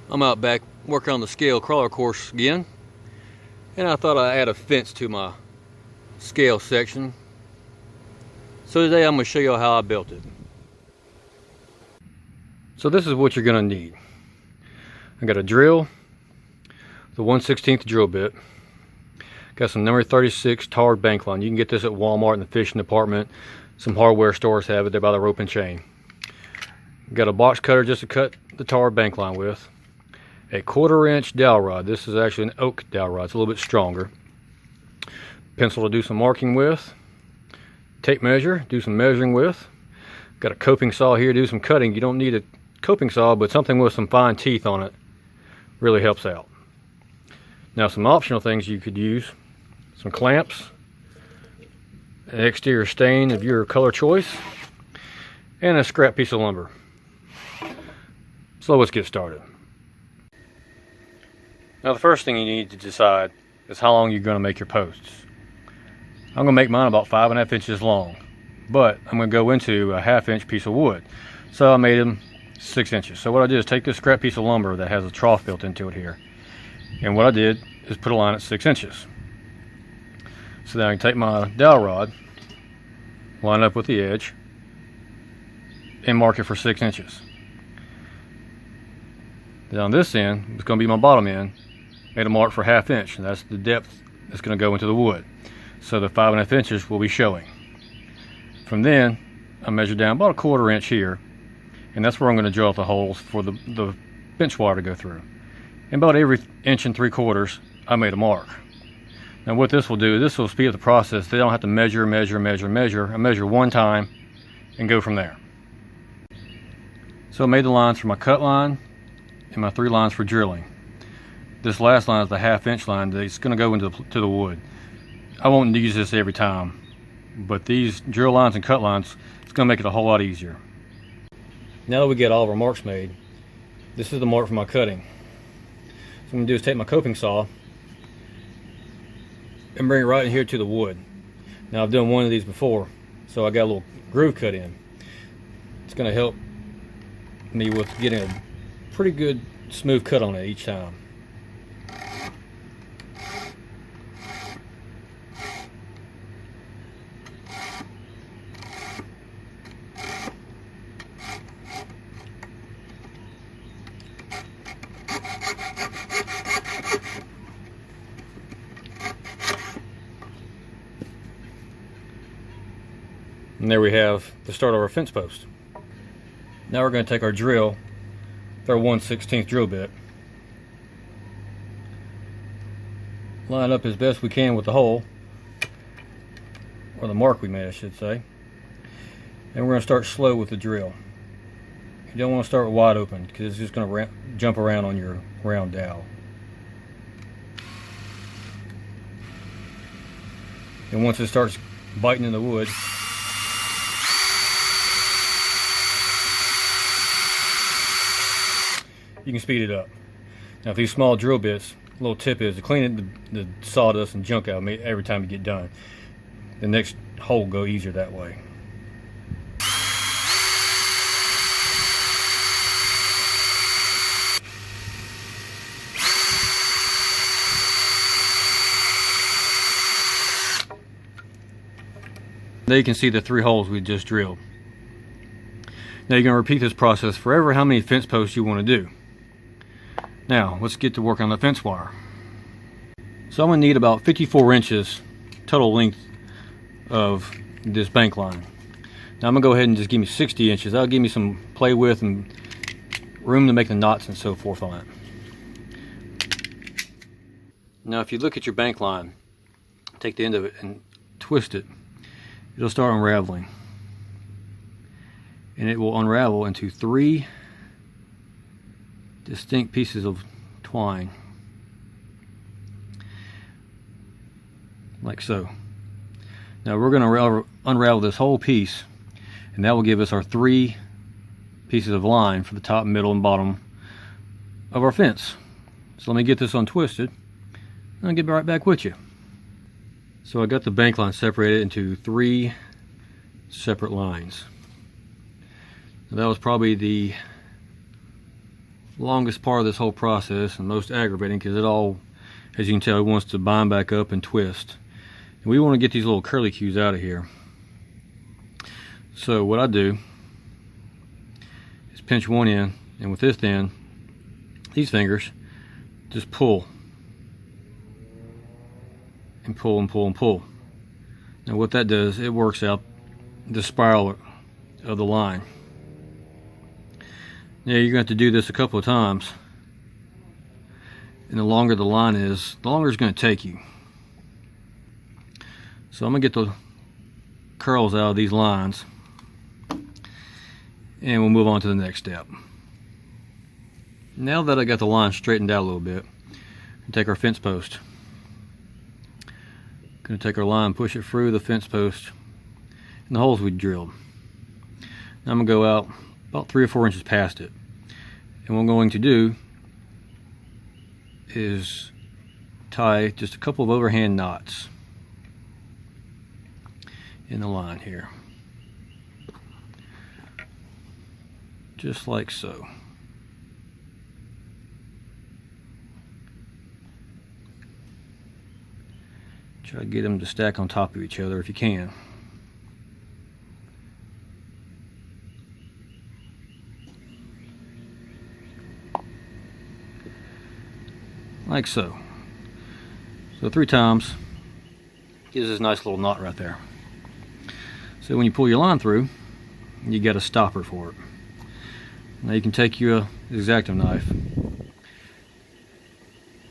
I'm out back working on the scale crawler course again, and I thought I'd add a fence to my scale section. So today I'm going to show you how I built it. So this is what you're going to need. I got a drill, the 1/16 drill bit, got some number 36 tarred bank line. You can get this at Walmart in the fishing department. Some hardware stores have it. They're by the rope and chain. Got a box cutter just to cut the tarred bank line with. A 1/4 inch dowel rod. This is actually an oak dowel rod. It's a little bit stronger. Pencil to do some marking with. Tape measure, do some measuring with. Got a coping saw here to do some cutting. You don't need a coping saw, but something with some fine teeth on it really helps out. Now some optional things you could use. Some clamps, an exterior stain of your color choice, and a scrap piece of lumber. So let's get started. Now the first thing you need to decide is how long you're going to make your posts. I'm going to make mine about 5.5 inches long, but I'm going to go into a 1/2 inch piece of wood. So I made them 6 inches. So what I did is take this scrap piece of lumber that has a trough built into it here, and what I did is put a line at 6 inches. So then I can take my dowel rod, line up with the edge, and mark it for 6 inches. Then on this end, it's going to be my bottom end, made a mark for 1/2 inch, and that's the depth that's going to go into the wood. So the 5.5 inches will be showing. From then, I measured down about a 1/4 inch here, and that's where I'm going to drill out the holes for the bench wire to go through. And about every 1 3/4 I made a mark. Now what this will do, this will speed up the process. They don't have to measure. I measure one time and go from there. So I made the lines for my cut line and my 3 lines for drilling. This last line is the 1/2 inch line that's going to go into the wood. I won't use this every time, but these drill lines and cut lines, it's going to make it a whole lot easier. Now that we get all of our marks made, this is the mark for my cutting. So what I'm going to do is take my coping saw and bring it right in here to the wood. Now I've done one of these before, so I got a little groove cut in. It's going to help me with getting a pretty good smooth cut on it each time. And there we have the start of our fence post. Now we're going to take our drill, with our 1/16 drill bit, line up as best we can with the hole, or the mark we made I should say, and we're going to start slow with the drill. You don't want to start wide open because it's just going to jump around on your round dowel. And once it starts biting in the wood, you can speed it up. Now if these small drill bits, a little tip is to clean the sawdust and junk out every time you get done. The next hole will go easier that way. Now you can see the 3 holes we just drilled. Now you're going to repeat this process for how many fence posts you want to do. Now let's get to work on the fence wire. So I'm going to need about 54 inches total length of this bank line. Now I'm going to go ahead and just give me 60 inches. That'll give me some play with and room to make the knots and so forth on it. Now if you look at your bank line, take the end of it and twist it, it'll start unraveling. And it will unravel into 3 distinct pieces of twine, like so. Now we're going to unravel this whole piece, and that will give us our 3 pieces of line for the top, middle, and bottom of our fence. So let me get this untwisted, and I'll get right back with you. So I got the bank line separated into 3 separate lines. Now that was probably the longest part of this whole process and most aggravating, because it all, as you can tell, it wants to bind back up and twist. And we want to get these little curly cues out of here. So what I do is pinch one end, and with this end, these fingers, just pull and pull and pull and pull. Now what that does, it works out the spiral of the line. Now you're going to have to do this a couple of times, and the longer the line is, the longer it's going to take you. So I'm going to get the curls out of these lines, and we'll move on to the next step. Now that I got the line straightened out a little bit, we'll take our fence post. Going to take our line, push it through the fence post and the holes we drilled. Now I'm going to go out about 3 or 4 inches past it. And what I'm going to do is tie just a couple of overhand knots in the line here. Just like so. Try to get them to stack on top of each other if you can. Like so. So 3 times gives this nice little knot right there. So when you pull your line through, you got a stopper for it. Now you can take your X-Acto knife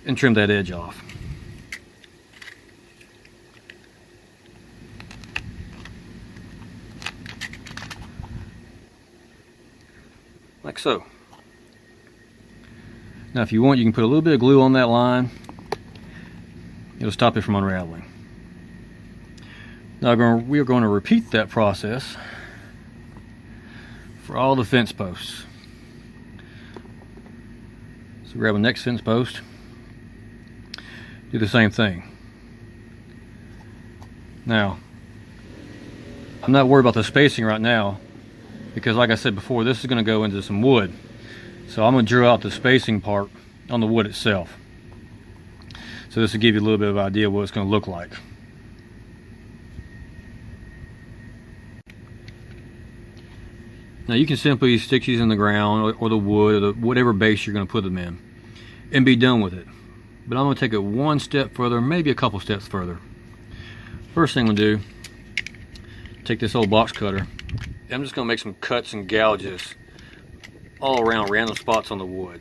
and trim that edge off. Like so. Now if you want, you can put a little bit of glue on that line. It'll stop it from unraveling. Now we are going to repeat that process for all the fence posts. So grab the next fence post, do the same thing. Now, I'm not worried about the spacing right now, because like I said before, this is going to go into some wood. So I'm going to drill out the spacing part on the wood itself. So this will give you a little bit of an idea of what it's going to look like. Now you can simply stick these in the ground or the wood or whatever base you're going to put them in and be done with it. But I'm going to take it one step further, maybe a couple steps further. First thing I'm going to do, take this old box cutter. I'm just going to make some cuts and gouges all around random spots on the wood.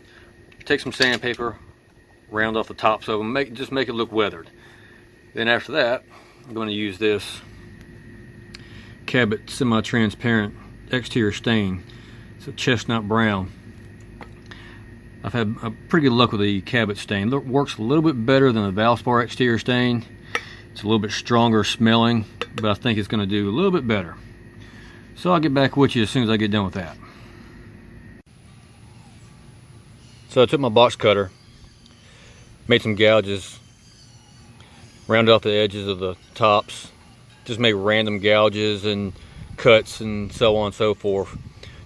Take some sandpaper, round off the tops of them, just make it look weathered. Then after that, I'm going to use this Cabot semi-transparent exterior stain. It's a chestnut brown. I've had a pretty good luck with the Cabot stain. It works a little bit better than the Valspar exterior stain. It's a little bit stronger smelling, but I think it's going to do a little bit better. So I'll get back with you as soon as I get done with that. So I took my box cutter, made some gouges, rounded off the edges of the tops, just made random gouges and cuts and so on and so forth.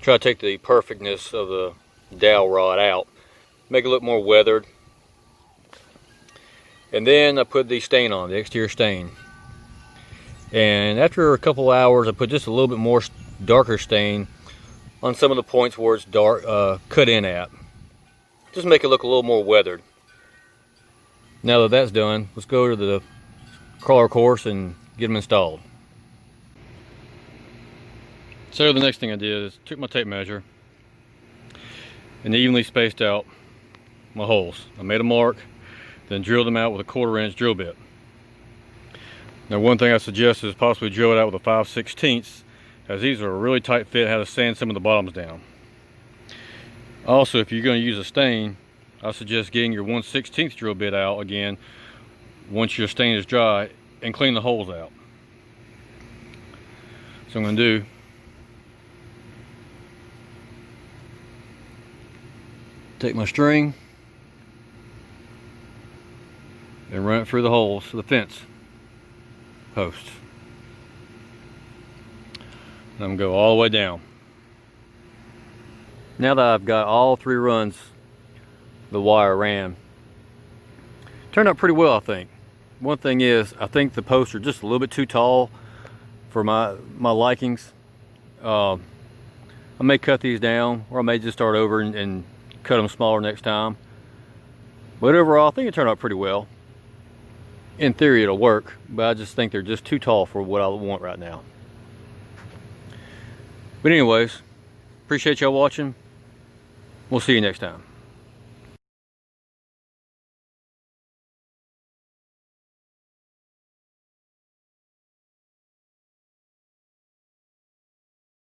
Try to take the perfectness of the dowel rod out, make it look more weathered. And then I put the stain on, the exterior stain. And after a couple hours, I put just a little bit more darker stain on some of the points where it's dark, cut in at. Just make it look a little more weathered. Now that that's done, let's go to the crawler course and get them installed. So the next thing I did is took my tape measure and evenly spaced out my holes. I made a mark, then drilled them out with a 1/4 inch drill bit. Now one thing I suggest is possibly drill it out with a 5/16, as these are a really tight fit, how to sand some of the bottoms down. Also, if you're going to use a stain, I suggest getting your 1/16 drill bit out again once your stain is dry and clean the holes out. So I'm going to do take my string and run it through the holes of the fence posts. And I'm going to go all the way down. Now that I've got all 3 runs the wire ran. Turned out pretty well, I think. One thing is, I think the posts are just a little bit too tall for my likings. I may cut these down, or I may just start over and cut them smaller next time. But overall, I think it turned out pretty well. In theory, it'll work, but I just think they're just too tall for what I want right now. But anyways, appreciate y'all watching. We'll see you next time.